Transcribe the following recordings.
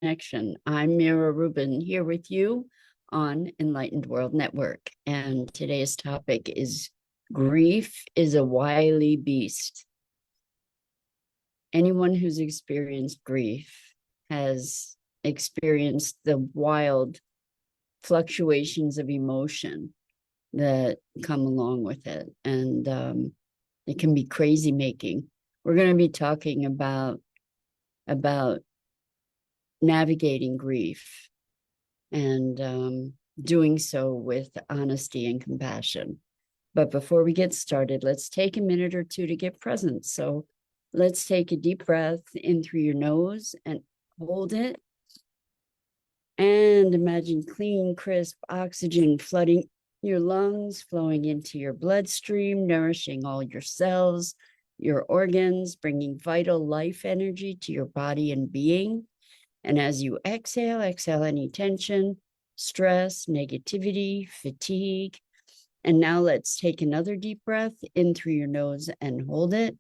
connection. I'm Mira Rubin here with you on Enlightened World Network. And today's topic is grief is a wily beast. Anyone who's experienced grief has experienced the wild fluctuations of emotion that come along with it. And it can be crazy making. We're going to be talking about navigating grief and doing so with honesty and compassion. But before we get started, let's take a minute or two to get present. So let's take a deep breath in through your nose and hold it. And imagine clean, crisp oxygen flooding your lungs, flowing into your bloodstream, nourishing all your cells, your organs, bringing vital life energy to your body and being. And as you exhale any tension, stress, negativity, fatigue. And now let's take another deep breath in through your nose and hold it.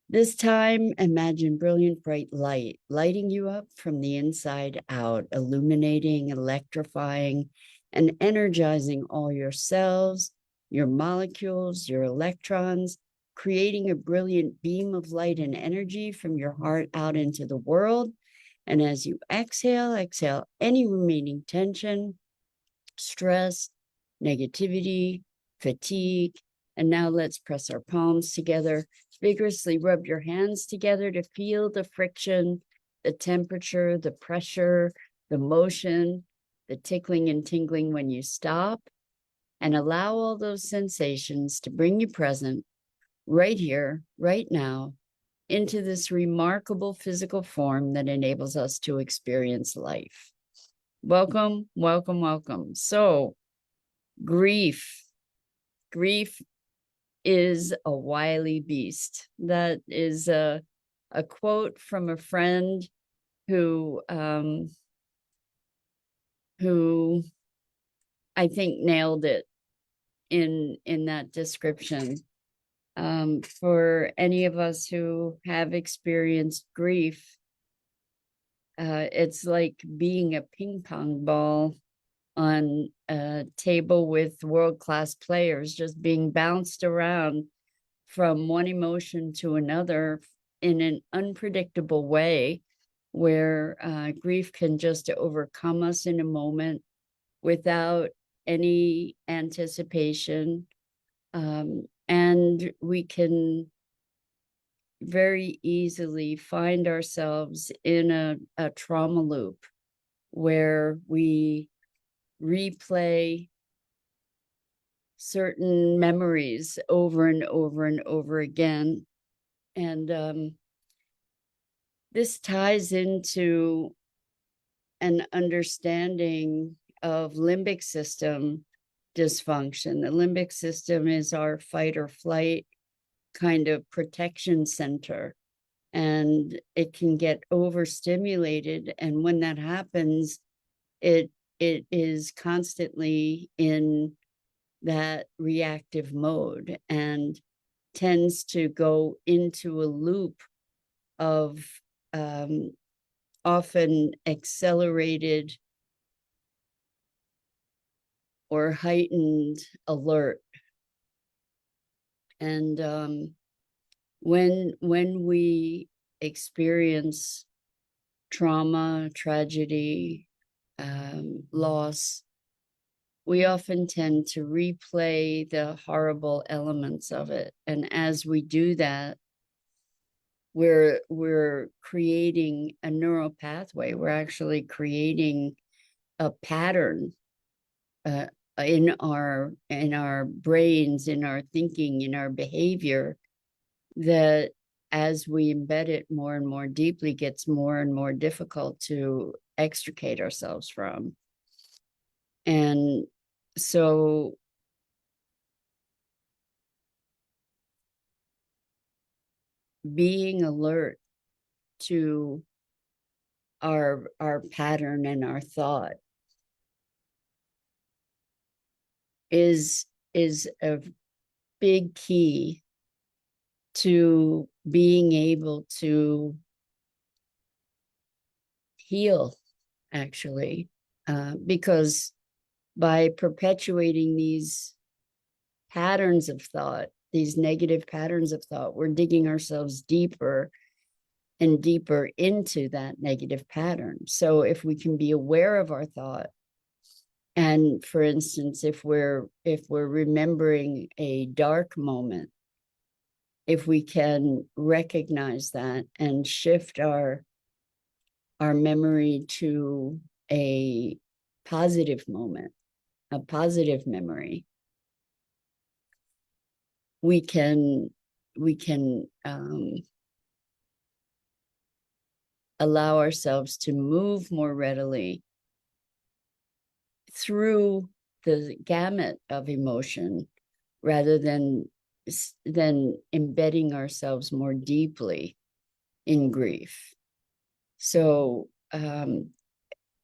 This time, imagine brilliant, bright light lighting you up from the inside out, illuminating, electrifying, and energizing all your cells, your molecules, your electrons, creating a brilliant beam of light and energy from your heart out into the world. And as you exhale any remaining tension, stress, negativity, fatigue. And now let's press our palms together. Vigorously rub your hands together to feel the friction, the temperature, the pressure, the motion, the tickling and tingling when you stop. And allow all those sensations to bring you present right here, right now, into this remarkable physical form that enables us to experience life. Welcome, welcome, welcome. So, grief is a wily beast. That is a quote from a friend who I think nailed it in that description. For any of us who have experienced grief, it's like being a ping pong ball on a table with world-class players, just being bounced around from one emotion to another in an unpredictable way, where grief can just overcome us in a moment without any anticipation. And we can very easily find ourselves in a trauma loop where we replay certain memories over and over and over again. And this ties into an understanding of limbic system dysfunction. The limbic system is our fight or flight kind of protection center, and it can get overstimulated. And when that happens, it is constantly in that reactive mode and tends to go into a loop of often accelerated or heightened alert. And when we experience trauma, tragedy, loss, we often tend to replay the horrible elements of it. And as we do that, we're creating a neural pathway. We're actually creating a pattern in our brains, in our thinking, in our behavior, that as we embed it more and more deeply, gets more and more difficult to extricate ourselves from. And so being alert to our pattern and our thought is a big key to being able to heal, actually, because by perpetuating these patterns of thought, these negative patterns of thought, we're digging ourselves deeper and deeper into that negative pattern. So if we can be aware of our thought, and for instance, if we're remembering a dark moment, if we can recognize that and shift our memory to a positive moment, a positive memory, we can allow ourselves to move more readily through the gamut of emotion, rather than embedding ourselves more deeply in grief. So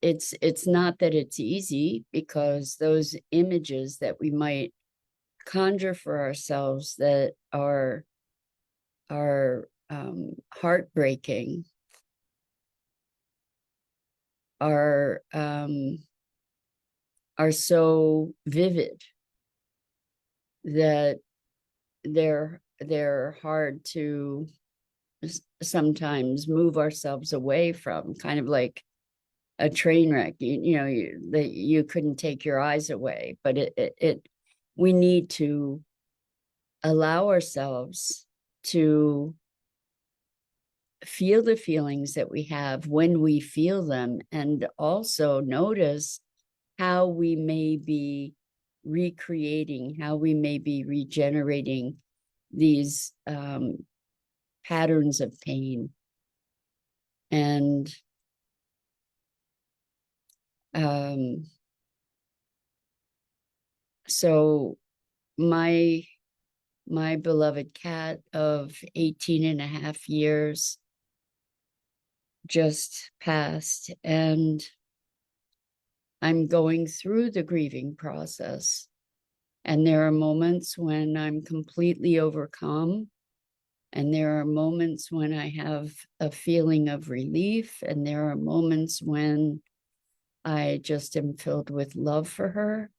it's not that it's easy, because those images that we might conjure for ourselves that are heartbreaking are so vivid that they're hard to sometimes move ourselves away from, kind of like a train wreck. You couldn't take your eyes away, but we need to allow ourselves to feel the feelings that we have when we feel them, and also notice how we may be recreating, how we may be regenerating these patterns of pain. And so my beloved cat of 18 and a half years just passed, and I'm going through the grieving process. And there are moments when I'm completely overcome, and there are moments when I have a feeling of relief, and there are moments when I just am filled with love for her.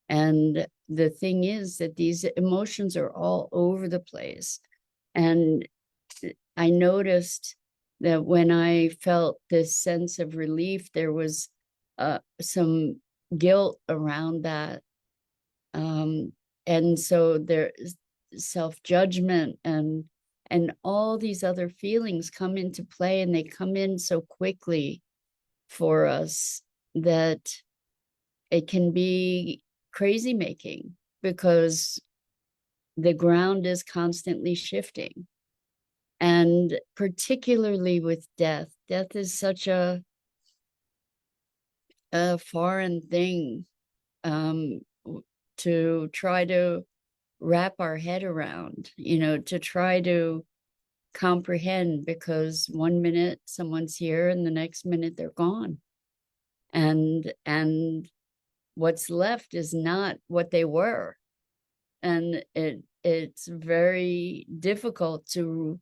And the thing is that these emotions are all over the place. And I noticed that when I felt this sense of relief, there was some guilt around that. And so there's self-judgment and all these other feelings come into play, and they come in so quickly for us that it can be crazy making, because the ground is constantly shifting. And particularly with death is such a foreign thing to try to wrap our head around, to try to comprehend, because one minute someone's here and the next minute they're gone. And what's left is not what they were. And it's very difficult to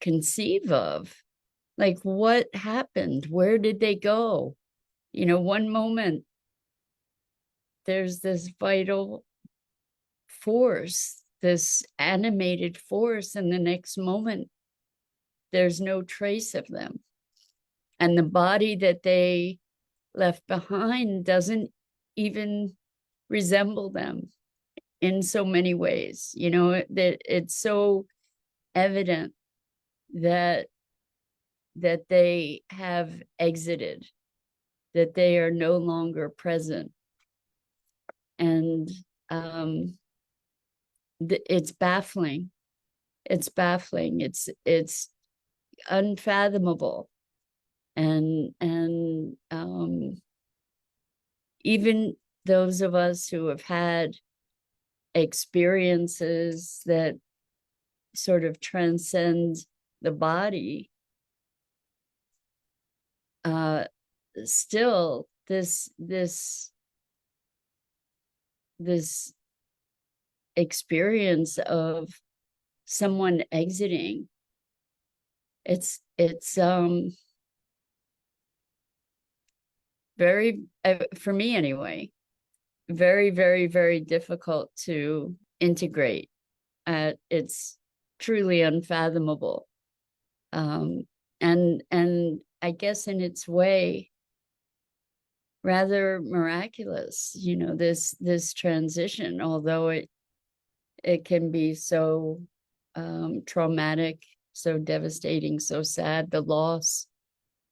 conceive of, like, what happened, where did they go? One moment there's this vital force, this animated force, and the next moment there's no trace of them. And the body that they left behind doesn't even resemble them in so many ways. That it's so evident that they have exited, that they are no longer present. And it's baffling. It's baffling. It's unfathomable. And even those of us who have had experiences that sort of transcend the body, still this experience of someone exiting it's very, for me anyway, very, very, very difficult to integrate. It's truly unfathomable. Um, and I guess in its way, rather miraculous, this transition, although it can be so traumatic, so devastating, so sad, the loss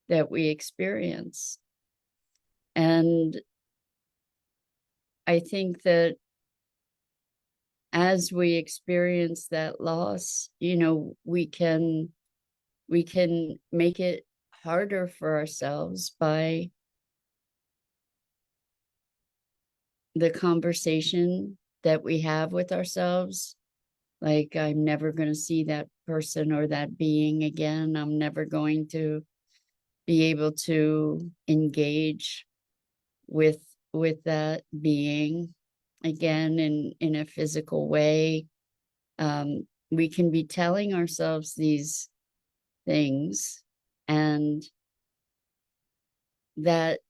that we experience. And I think that as we experience that loss, we can make it harder for ourselves by the conversation that we have with ourselves. Like, I'm never going to see that person or that being again. I'm never going to be able to engage with that being again in a physical way. We can be telling ourselves these things, and that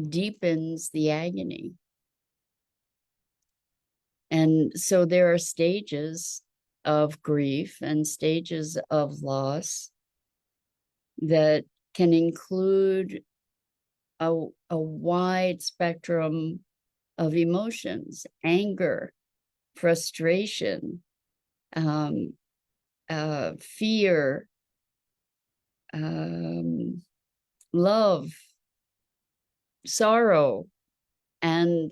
deepens the agony. And so there are stages of grief and stages of loss that can include a wide spectrum of emotions: anger, frustration, fear, love, sorrow. And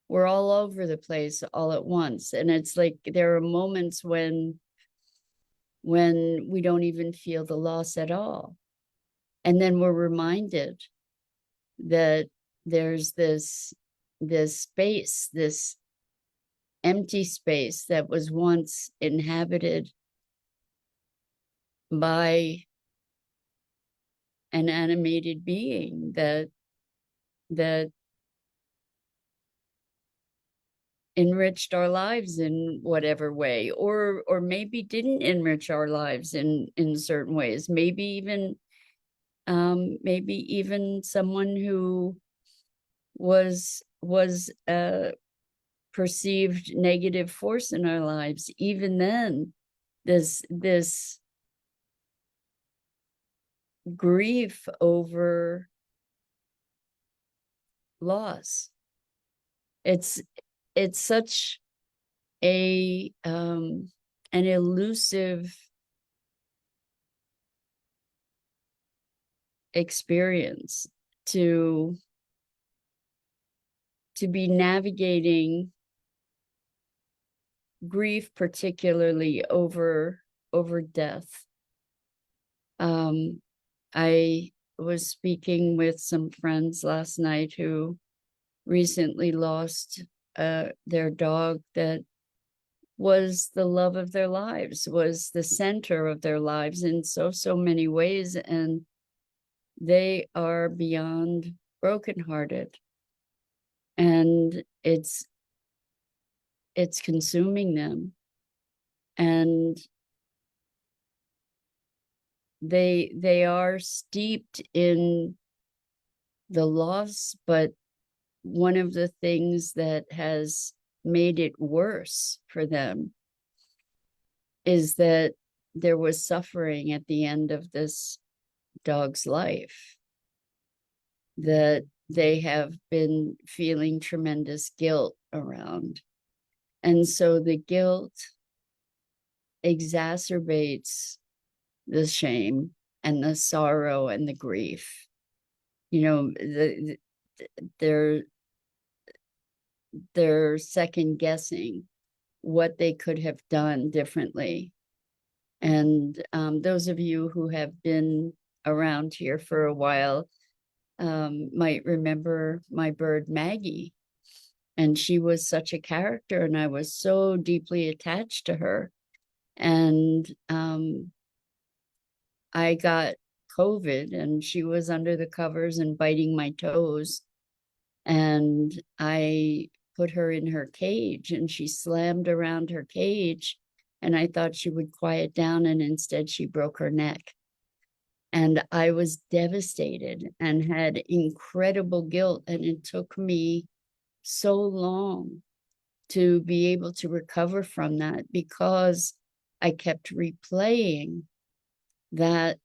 we're all over the place all at once. And it's like there are moments when we don't even feel the loss at all. And then we're reminded that there's this space, this empty space that was once inhabited by an animated being that enriched our lives in whatever way, or maybe didn't enrich our lives in certain ways. Maybe even someone who was a perceived negative force in our lives. Even then, this grief over loss, it's such an elusive experience to be navigating grief, particularly over death. I was speaking with some friends last night who recently lost their dog that was the love of their lives, was the center of their lives in so many ways, and they are beyond brokenhearted. And it's consuming them, and they are steeped in the loss. But one of the things that has made it worse for them is that there was suffering at the end of this dog's life, that they have been feeling tremendous guilt around. And so the guilt exacerbates the shame and the sorrow and the grief. They're second guessing what they could have done differently. And those of you who have been around here for a while might remember my bird Maggie. And she was such a character, and I was so deeply attached to her. And I got COVID, and she was under the covers and biting my toes. And I put her in her cage, and she slammed around her cage. And I thought she would quiet down, and instead she broke her neck. And I was devastated and had incredible guilt. And it took me so long to be able to recover from that, because I kept replaying that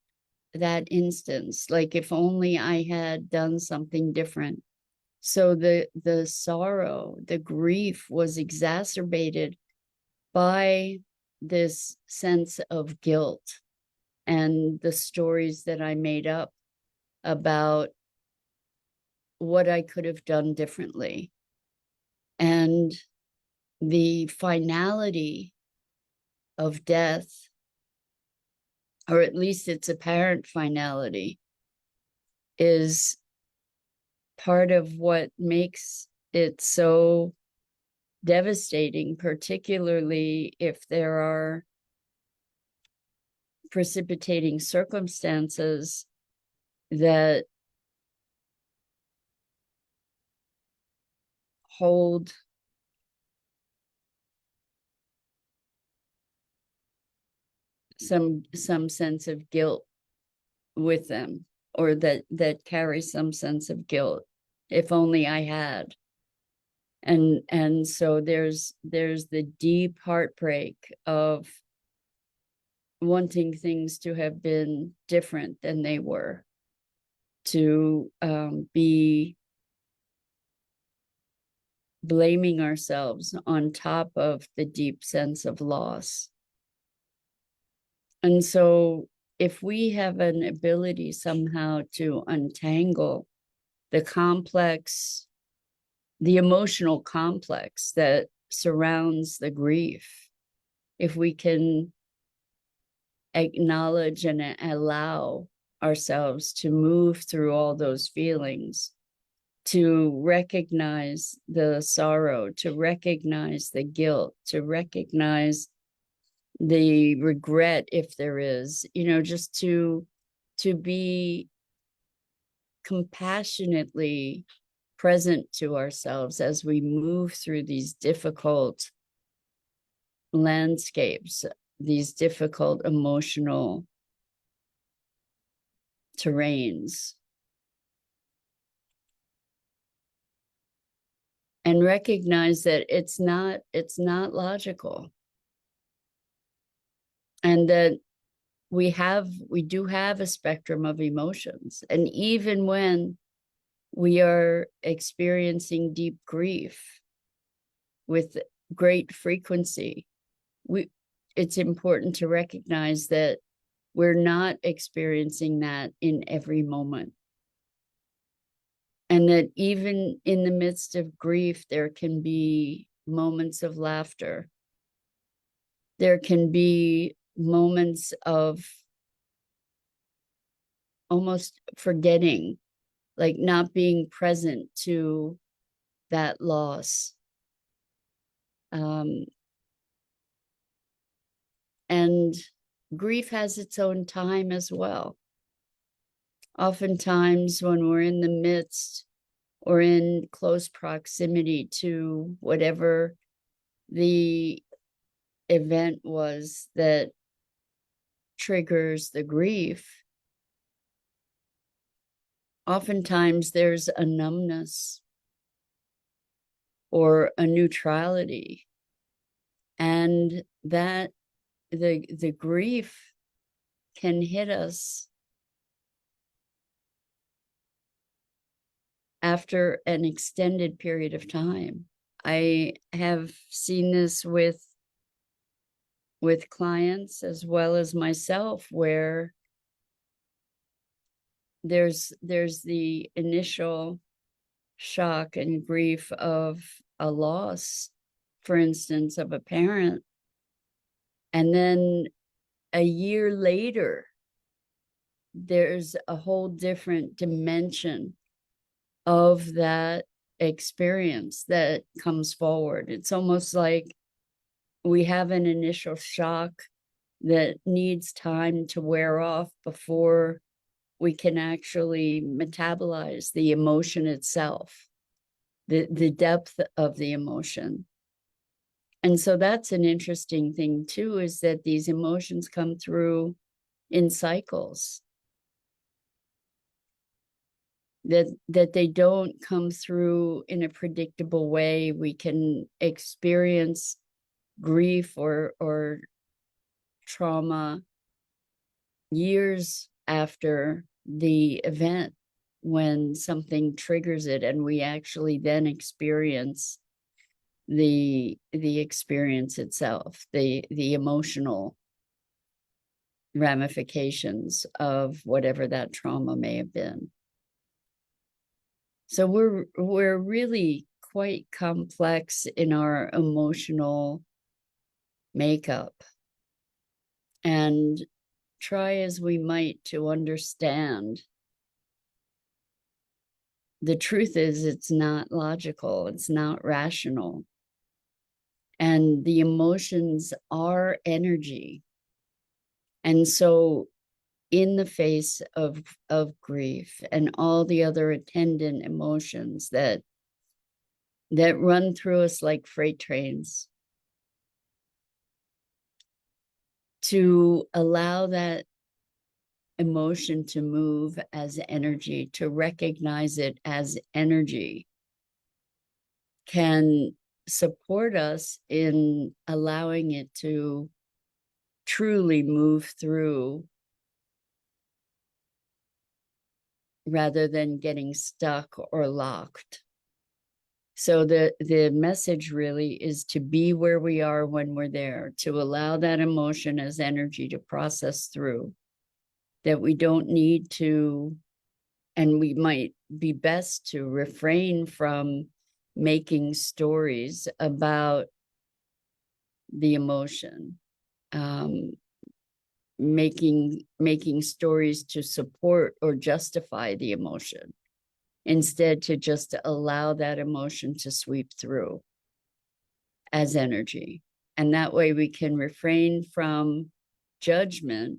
instance, like if only I had done something different. So the sorrow, the grief was exacerbated by this sense of guilt and the stories that I made up about what I could have done differently. And the finality of death, or at least its apparent finality, is part of what makes it so devastating, particularly if there are precipitating circumstances that hold some sense of guilt with them, or that carry some sense of guilt. If only I had. And so there's the deep heartbreak of wanting things to have been different than they were, to be blaming ourselves on top of the deep sense of loss. And so if we have an ability somehow to untangle the emotional complex that surrounds the grief, if we can acknowledge and allow ourselves to move through all those feelings, to recognize the sorrow, to recognize the guilt, to recognize the regret, if there is, just to be compassionately present to ourselves as we move through these difficult landscapes, these difficult emotional terrains, and recognize that it's not logical, and that we do have a spectrum of emotions. And even when we are experiencing deep grief with great frequency, it's important to recognize that we're not experiencing that in every moment. And that even in the midst of grief, there can be moments of laughter. There can be moments of almost forgetting, like not being present to that loss. And grief has its own time as well. Oftentimes, when we're in the midst or in close proximity to whatever the event was that triggers the grief, oftentimes there's a numbness or a neutrality, and that the grief can hit us after an extended period of time. I have seen this with clients as well as myself, where there's the initial shock and grief of a loss, for instance, of a parent. And then a year later, there's a whole different dimension of that experience that comes forward. It's almost like we have an initial shock that needs time to wear off before we can actually metabolize the emotion itself, the depth of the emotion. And so that's an interesting thing too, is that these emotions come through in cycles. that they don't come through in a predictable way. We can experience grief or trauma years after the event when something triggers it, and we actually then experience the experience itself, the emotional ramifications of whatever that trauma may have been. So we're really quite complex in our emotional makeup, and try as we might to understand, the truth is it's not logical, it's not rational. And the emotions are energy. And so in the face of grief and all the other attendant emotions that run through us like freight trains, to allow that emotion to move as energy, to recognize it as energy, can support us in allowing it to truly move through, rather than getting stuck or locked. So the message really is to be where we are when we're there, to allow that emotion as energy to process through, that we don't need to, and we might be best to refrain from making stories about the emotion, making stories to support or justify the emotion, instead to just allow that emotion to sweep through as energy. And that way we can refrain from judgment,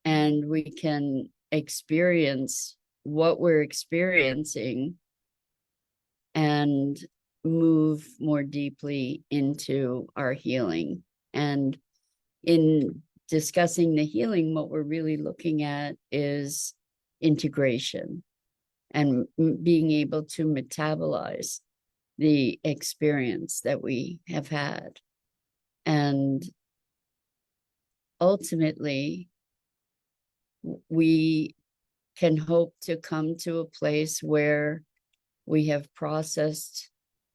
and we can experience what we're experiencing and move more deeply into our healing. And in discussing the healing, what we're really looking at is integration and being able to metabolize the experience that we have had. And ultimately, we can hope to come to a place where we have processed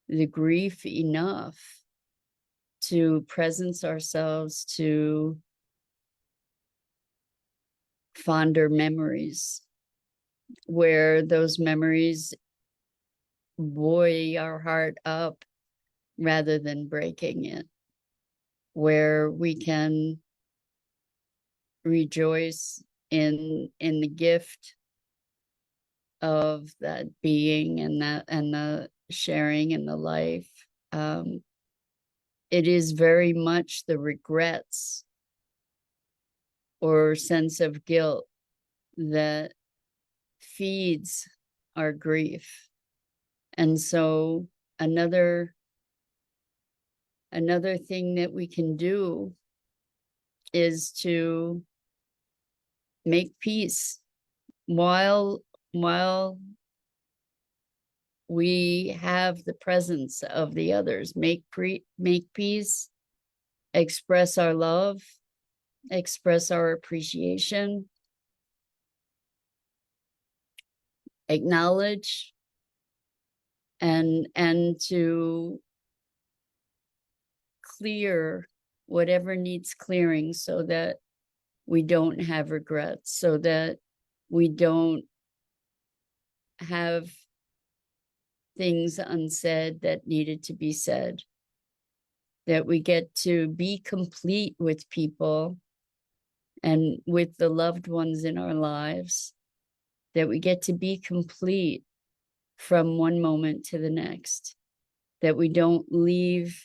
the grief enough to presence ourselves to fonder memories, where those memories buoy our heart up rather than breaking it, where we can rejoice in the gift of that being and the sharing and the life. It is very much the regrets or sense of guilt that feeds our grief. And so another thing that we can do is to make peace while we have the presence of the others. Make peace, express our love, express our appreciation, acknowledge, and to clear whatever needs clearing, so that we don't have regrets, so that we don't have things unsaid that needed to be said, that we get to be complete with people and with the loved ones in our lives, that we get to be complete from one moment to the next, that we don't leave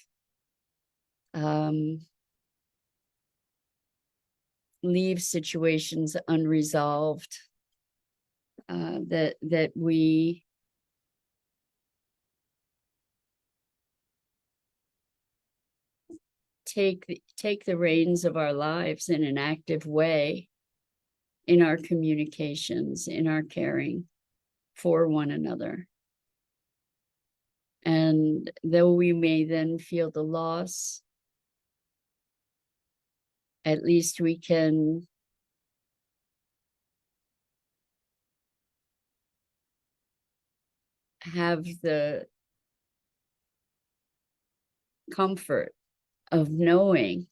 situations unresolved, that we take the reins of our lives in an active way in our communications, in our caring for one another. And though we may then feel the loss, at least we can have the comfort of knowing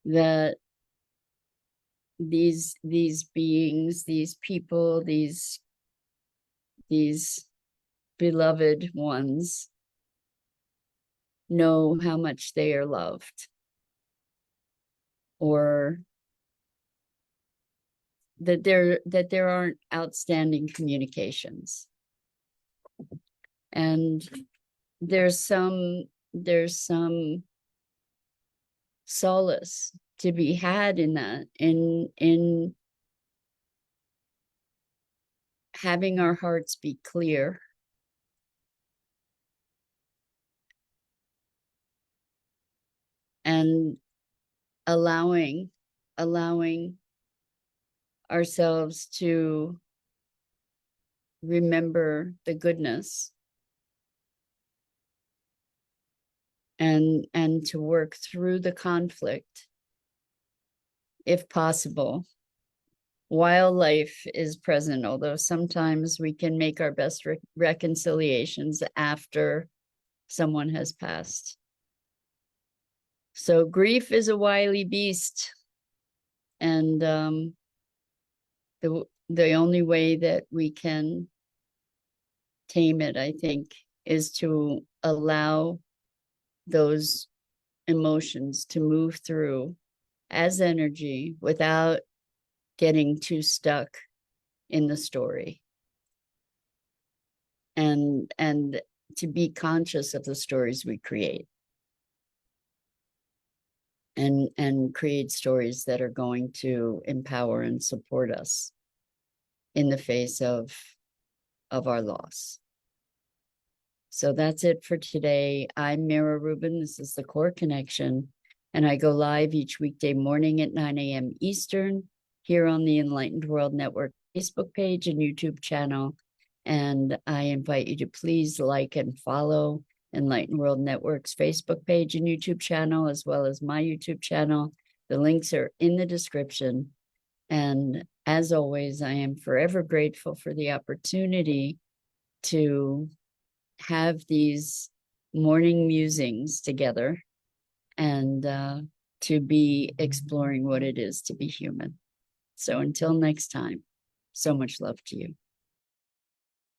that these beings, these people, these beloved ones know how much they are loved, or that there aren't outstanding communications. And there's some solace to be had in that, in having our hearts be clear and allowing ourselves to remember the goodness and to work through the conflict, if possible, while life is present, although sometimes we can make our best reconciliations after someone has passed. So grief is a wily beast, and the only way that we can tame it, I think, is to allow those emotions to move through as energy without getting too stuck in the story, and to be conscious of the stories we create, and create stories that are going to empower and support us in the face of our loss. So that's it for today. I'm Mira Rubin. This is the Core Connection, and I go live each weekday morning at 9 a.m. Eastern here on the Enlightened World Network Facebook page and YouTube channel. And I invite you to please like and follow Enlightened World Network's Facebook page and YouTube channel, as well as my YouTube channel. The links are in the description. And as always, I am forever grateful for the opportunity to have these morning musings together, and to be exploring what it is to be human. So until next time, so much love to you.